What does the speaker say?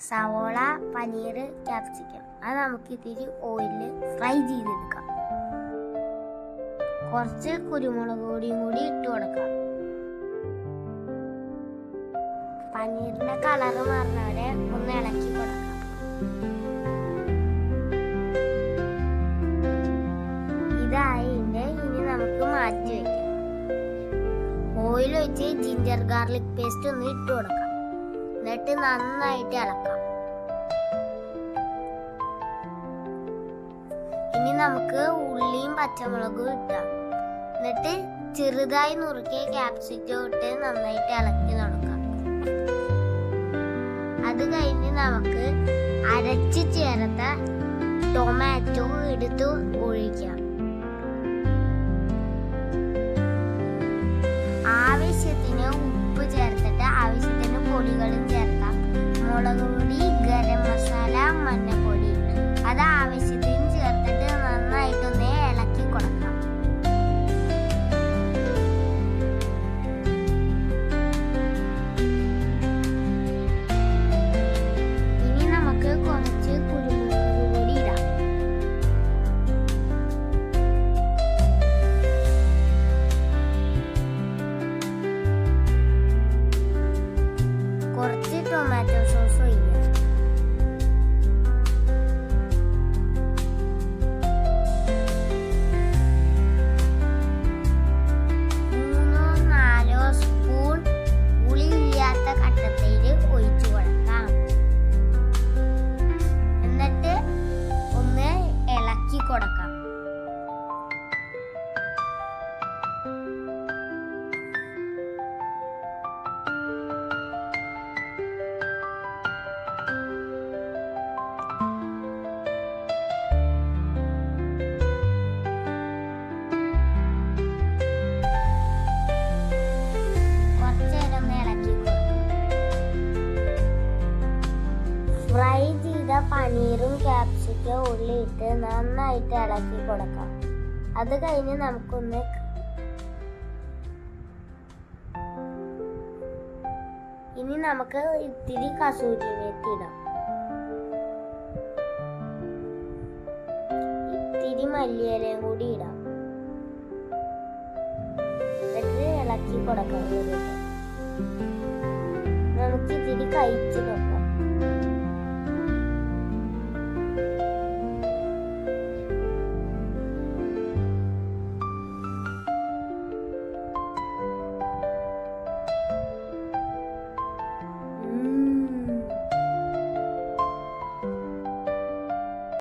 സവോള, പനീർ, ക്യാപ്സിക്കം അത് നമുക്ക് ഇത്തിരി ഓയിലിൽ ഫ്രൈ ചെയ്തെടുക്കാം. കുറച്ച് കുരുമുളക് പൊടിയും കൂടി ഇട്ട് കൊടുക്കാം. പനീറിന്റെ കളറ് മാറുന്നവരെ ഒന്ന് ഇളക്കി കൊടുക്കാം. ഇതായിന്റെ ഇനി നമുക്ക് മാറ്റി വയ്ക്കാം. ഓയിൽ ഒഴിച്ച് ജിഞ്ചർ ഗാർലിക് പേസ്റ്റ് ഒന്ന് ഇട്ട് കൊടുക്കാം. എന്നിട്ട് നന്നായിട്ട് ഇളക്കാം. ഇനി നമുക്ക് ഉള്ളിയും പച്ചമുളകും ഇട്ടാം. എന്നിട്ട് ചെറുതായി നുറുക്കിയ ക്യാപ്സിക്കം ഇട്ട് നന്നായിട്ട് ഇളക്കി നടക്കാം. അത് കഴിഞ്ഞ് നമുക്ക് അരച്ച് ചേർത്ത ടൊമാറ്റോ എടുത്ത് ഒഴിക്കാം. ആവശ്യത്തിന് ഉപ്പ് ചേർത്തിട്ട് ആവശ്യത്തിന് പൊടികളും ചേർക്കാം. മുളക് പൊടി, ഗരം മസാല, മഞ്ഞപ്പൊടി അത് ആവശ്യത്തിന് ചേർത്തിട്ട് നന്നായിട്ടൊന്ന് ഇളക്കി കൊടുക്കാം. ഇനി നമുക്ക് കുറച്ച് കുരുമുളക് പൊടി ഇടാം. കുറച്ച് ടൊമാറ്റോ സോസ് ഒഴിക്കാം. കൊടുക്കാം. കുറച്ചേരം ഇളക്കി ഫ്രൈ ചെയ്ത പനീറും ക്യാപ്സിക്കം ഉള്ളിയിട്ട് നന്നായിട്ട് ഇളക്കി കൊടുക്കാം. അത് കഴിഞ്ഞ് നമുക്കൊന്ന് ഇനി നമുക്ക് ഇത്തിരി കസൂരി മേത്തി ഇടാം. ഇത്തിരി മല്ലിയിലയും കൂടി ഇടാം. എന്നിട്ട് ഇളക്കി കൊടുക്കാം. നമുക്ക് ഇത്തിരി കഴിച്ചു നോക്കാം.